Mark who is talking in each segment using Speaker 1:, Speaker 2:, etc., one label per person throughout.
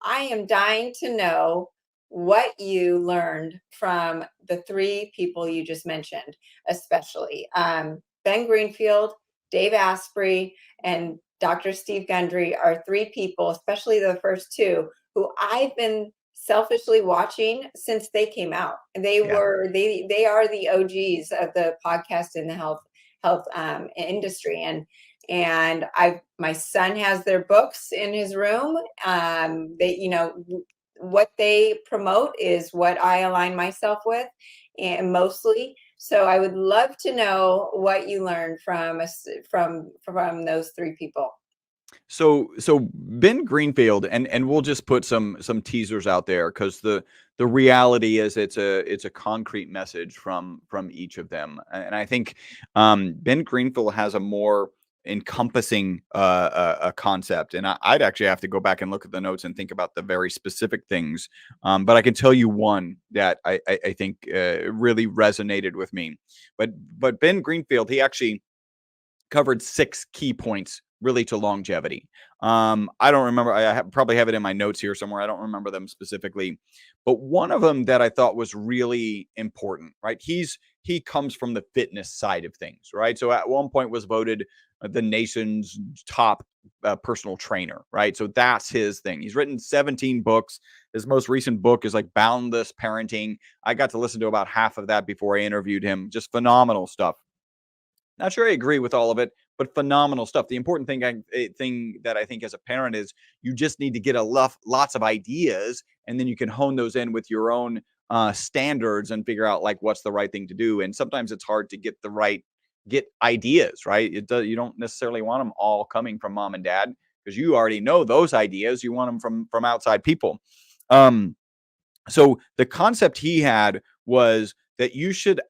Speaker 1: I am dying to know what you learned from the three people you just mentioned, especially Ben Greenfield, Dave Asprey, and Dr. Steve Gundry are three people, especially the first two, who I've been selfishly watching since they came out. They
Speaker 2: Yeah.
Speaker 1: are the OGs of the podcast in the health industry, and my son has their books in his room. They, what they promote is what I align myself with, and mostly. So I would love to know what you learned from those three people.
Speaker 2: So Ben Greenfield, and we'll just put some teasers out there, because the reality is it's a concrete message from each of them. And I think Ben Greenfield has a more encompassing a concept, and I'd actually have to go back and look at the notes and think about the very specific things. But I can tell you one that I think really resonated with me. But Ben Greenfield, he actually covered 6 key points really to longevity. I don't remember. Probably have it in my notes here somewhere. I don't remember them specifically, but one of them that I thought was really important, right? He comes from the fitness side of things, right? So at one point was voted the nation's top personal trainer, right? So that's his thing. He's written 17 books. His most recent book is like Boundless Parenting. I got to listen to about half of that before I interviewed him. Just phenomenal stuff. Not sure I agree with all of it, but phenomenal stuff. The important thing that I think as a parent is you just need to get lots of ideas, and then you can hone those in with your own standards and figure out like what's the right thing to do. And sometimes it's hard to get ideas, right? You don't necessarily want them all coming from mom and dad, because you already know those ideas. You want them from outside people. Um, so the concept he had was that you should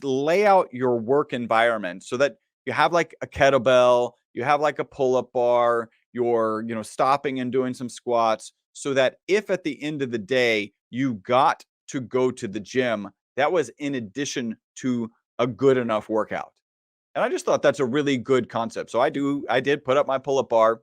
Speaker 2: lay out your work environment so that you have like a kettlebell, you have like a pull-up bar, you're, stopping and doing some squats, so that if at the end of the day you got to go to the gym, that was in addition to a good enough workout. And I just thought that's a really good concept. So I did put up my pull-up bar.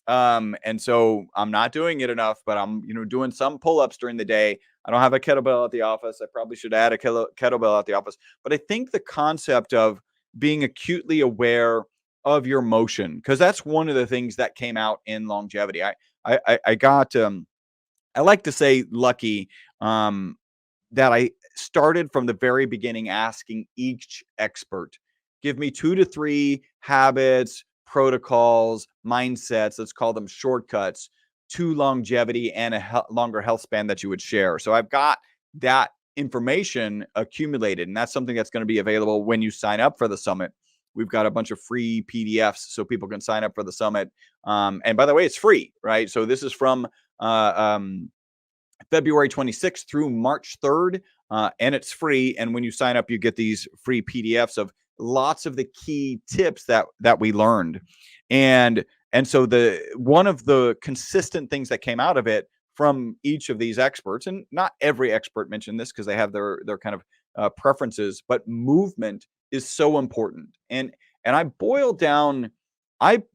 Speaker 2: And so I'm not doing it enough, but I'm, doing some pull-ups during the day. I don't have a kettlebell at the office. I probably should add a kettlebell at the office. But I think the concept of being acutely aware of your motion, because that's one of the things that came out in longevity. I got I like to say lucky, that I started from the very beginning asking each expert, give me 2 to 3 habits, protocols, mindsets, let's call them shortcuts to longevity and a longer health span that you would share. So I've got that information accumulated, and that's something that's going to be available when you sign up for the summit. We've got a bunch of free PDFs so people can sign up for the summit. And by the way, it's free, right? So this is from February 26th through March 3rd, and it's free. And when you sign up, you get these free PDFs of lots of the key tips that we learned. And so one of the consistent things that came out of it from each of these experts, and not every expert mentioned this because they have their kind of preferences, but movement is so important. And I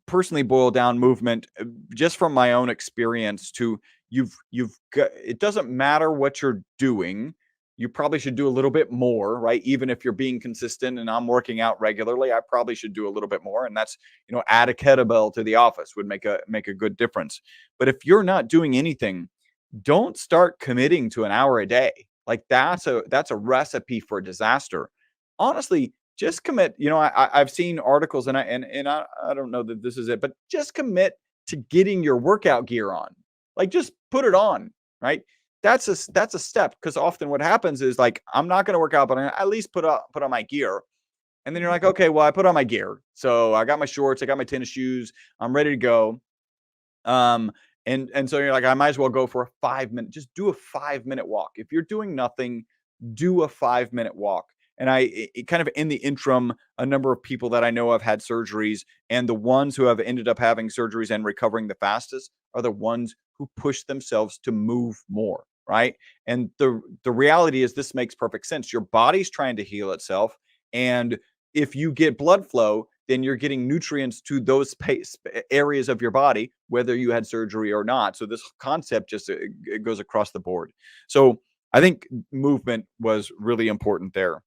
Speaker 2: personally boil down movement just from my own experience to you've got, it doesn't matter what you're doing, you probably should do a little bit more, right? Even if you're being consistent and I'm working out regularly, I probably should do a little bit more. And that's, add a kettlebell to the office would make a good difference. But if you're not doing anything, don't start committing to an hour a day. Like that's a recipe for disaster. Honestly, just commit. I've seen articles, and I don't know that this is it, but just commit to getting your workout gear on. Like just put it on, right? That's a step, because often what happens is like, I'm not going to work out, but I at least put on my gear. And then you're like, okay, well, I put on my gear. So I got my shorts, I got my tennis shoes, I'm ready to go. And so you're like, I might as well go for a 5-minute, just do a 5-minute walk. If you're doing nothing, do a 5-minute walk. And it kind of in the interim, a number of people that I know have had surgeries, and the ones who have ended up having surgeries and recovering the fastest are the ones who push themselves to move more, right? And the reality is this makes perfect sense. Your body's trying to heal itself. And if you get blood flow, then you're getting nutrients to those areas of your body, whether you had surgery or not. So this concept just it goes across the board. So I think movement was really important there.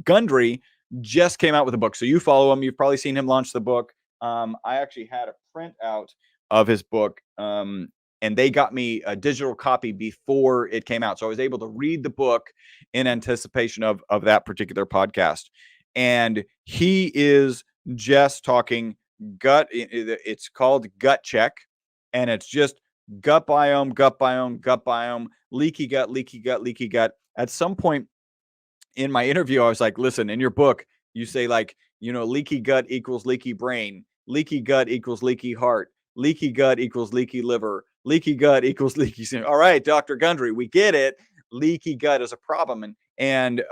Speaker 2: Gundry just came out with a book. So you follow him. You've probably seen him launch the book. I actually had a printout of his book, and they got me a digital copy before it came out. So I was able to read the book in anticipation of that particular podcast. And he is just talking gut. It's called Gut Check, and it's just gut biome, gut biome, gut biome, leaky gut, leaky gut, leaky gut. At some point in my interview, I was like, listen, in your book, you say like, leaky gut equals leaky brain, leaky gut equals leaky heart, leaky gut equals leaky liver, leaky gut equals leaky skin. All right, Dr. Gundry, we get it. Leaky gut is a problem. And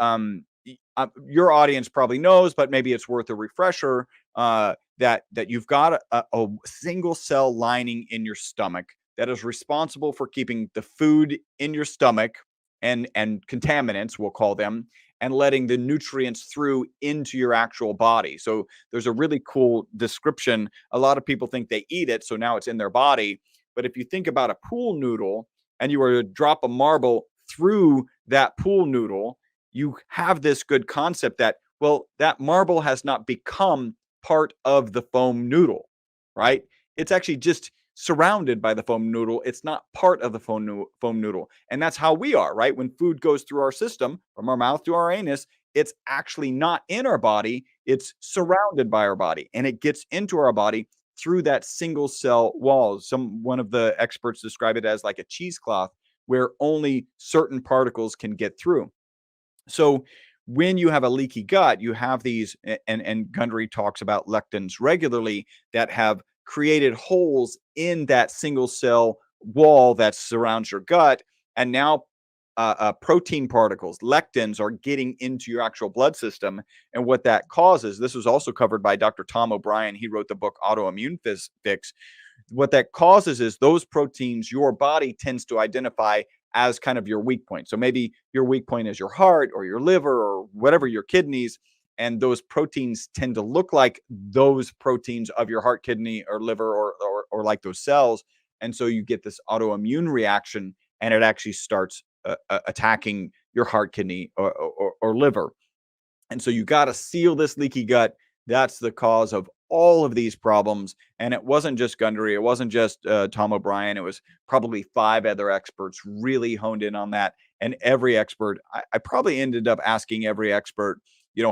Speaker 2: your audience probably knows, but maybe it's worth a refresher that you've got a single cell lining in your stomach that is responsible for keeping the food in your stomach and contaminants, we'll call them, and letting the nutrients through into your actual body. So there's a really cool description. A lot of people think they eat it, so now it's in their body. But if you think about a pool noodle and you were to drop a marble through that pool noodle, you have this good concept that, well, that marble has not become part of the foam noodle, right? It's actually just surrounded by the foam noodle. It's not part of the foam noodle. And that's how we are, right? When food goes through our system, from our mouth to our anus, it's actually not in our body. It's surrounded by our body, and it gets into our body through that single cell wall. One of the experts describe it as like a cheesecloth where only certain particles can get through. So when you have a leaky gut, you have these, and Gundry talks about lectins regularly that have created holes in that single cell wall that surrounds your gut. And now protein particles, lectins, are getting into your actual blood system. And what that causes, this was also covered by Dr. Tom O'Brien. He wrote the book Autoimmune Fix. What that causes is those proteins your body tends to identify as kind of your weak point. So maybe your weak point is your heart or your liver or whatever, your kidneys. And those proteins tend to look like those proteins of your heart, kidney, or liver, or like those cells. And so you get this autoimmune reaction, and it actually starts attacking your heart, kidney, or liver. And so you got to seal this leaky gut. That's the cause of all of these problems. And it wasn't just Gundry. It wasn't just Tom O'Brien. It was probably 5 other experts really honed in on that. And every expert, I probably ended up asking every expert,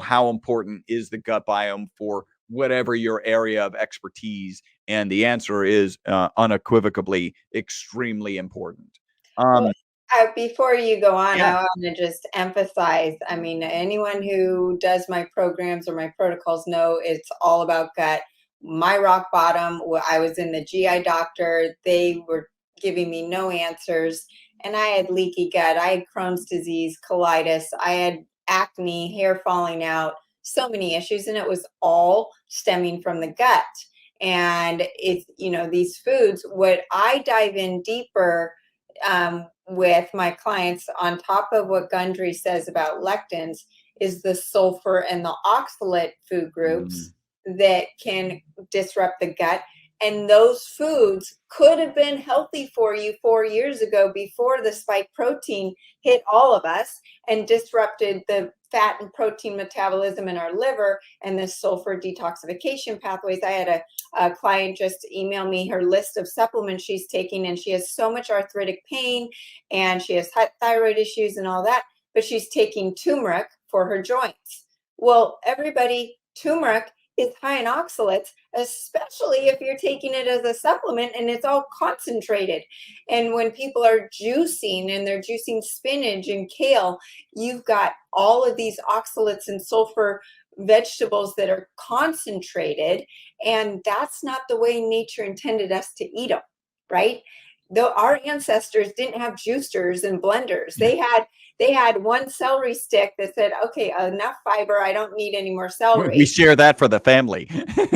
Speaker 2: how important is the gut biome for whatever your area of expertise? And the answer is unequivocally extremely important.
Speaker 1: Well, before you go on,
Speaker 2: Yeah.
Speaker 1: I want to just emphasize, I mean, anyone who does my programs or my protocols know it's all about gut. My rock bottom, I was in the GI doctor. They were giving me no answers. And I had leaky gut. I had Crohn's disease, colitis. I had acne, hair falling out, so many issues. And it was all stemming from the gut. And it's, these foods, what I dive in deeper with my clients, on top of what Gundry says about lectins, is the sulfur and the oxalate food groups that can disrupt the gut. And those foods could have been healthy for you 4 years ago, before the spike protein hit all of us and disrupted the fat and protein metabolism in our liver and the sulfur detoxification pathways. I had a client just email me her list of supplements she's taking, and she has so much arthritic pain and she has thyroid issues and all that, but she's taking turmeric for her joints. Well, everybody, turmeric is high in oxalates, especially if you're taking it as a supplement and it's all concentrated. And when people are juicing and they're juicing spinach and kale, you've got all of these oxalates and sulfur vegetables that are concentrated, and that's not the way nature intended us to eat them, right? Though our ancestors didn't have juicers and blenders. They had one celery stick that said, okay, enough fiber, I don't need any more celery.
Speaker 2: We share that for the family.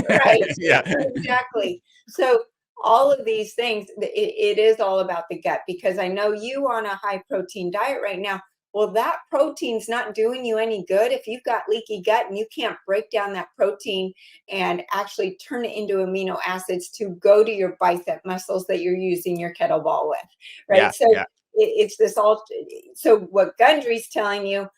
Speaker 1: Right.
Speaker 2: Yeah.
Speaker 1: Exactly. So all of these things, it is all about the gut, because I know you on a high protein diet right now. Well, that protein's not doing you any good if you've got leaky gut and you can't break down that protein and actually turn it into amino acids to go to your bicep muscles that you're using your kettlebell with,
Speaker 2: Yeah.
Speaker 1: right? So
Speaker 2: Yeah.
Speaker 1: it's this all. So what Gundry's telling you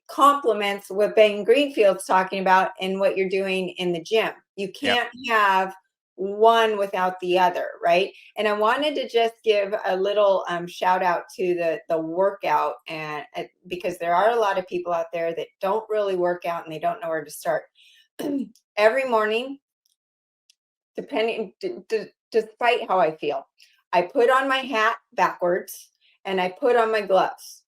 Speaker 1: complements what Ben Greenfield's talking about and what you're doing in the gym. You
Speaker 2: Yep.
Speaker 1: can't have one without the other, right? And I wanted to just give a little shout out to the workout, and because there are a lot of people out there that don't really work out and they don't know where to start. Every morning, despite how I feel, I put on my hat backwards and I put on my gloves.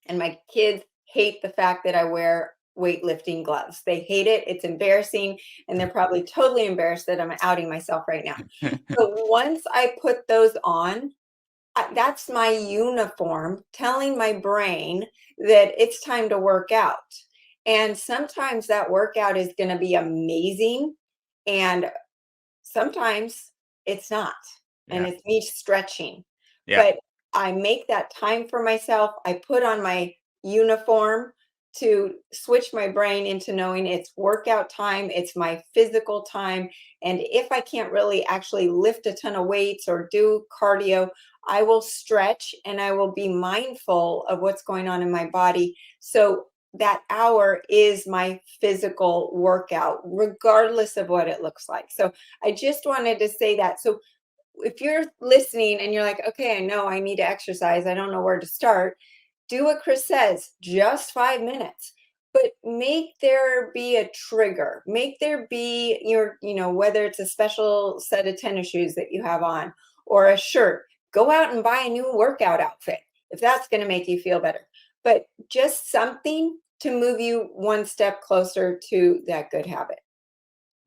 Speaker 1: And my kids hate the fact that I wear weightlifting gloves. They hate it. It's embarrassing. And they're probably totally embarrassed that I'm outing myself right now. But once I put those on, that's my uniform telling my brain that it's time to work out. And sometimes that workout is going to be amazing. And sometimes it's not. And
Speaker 2: Yeah.
Speaker 1: it's me stretching.
Speaker 2: Yeah.
Speaker 1: But I make that time for myself. I put on my uniform to switch my brain into knowing it's workout time, it's my physical time. And if I can't really actually lift a ton of weights or do cardio, I will stretch and I will be mindful of what's going on in my body. So that hour is my physical workout, regardless of what it looks like. So I just wanted to say that. So if you're listening and you're like, okay, I know I need to exercise, I don't know where to start, do what Chris says, just 5 minutes. But make there be a trigger. Make there be whether it's a special set of tennis shoes that you have on or a shirt, go out and buy a new workout outfit if that's going to make you feel better. But just something to move you one step closer to that good habit.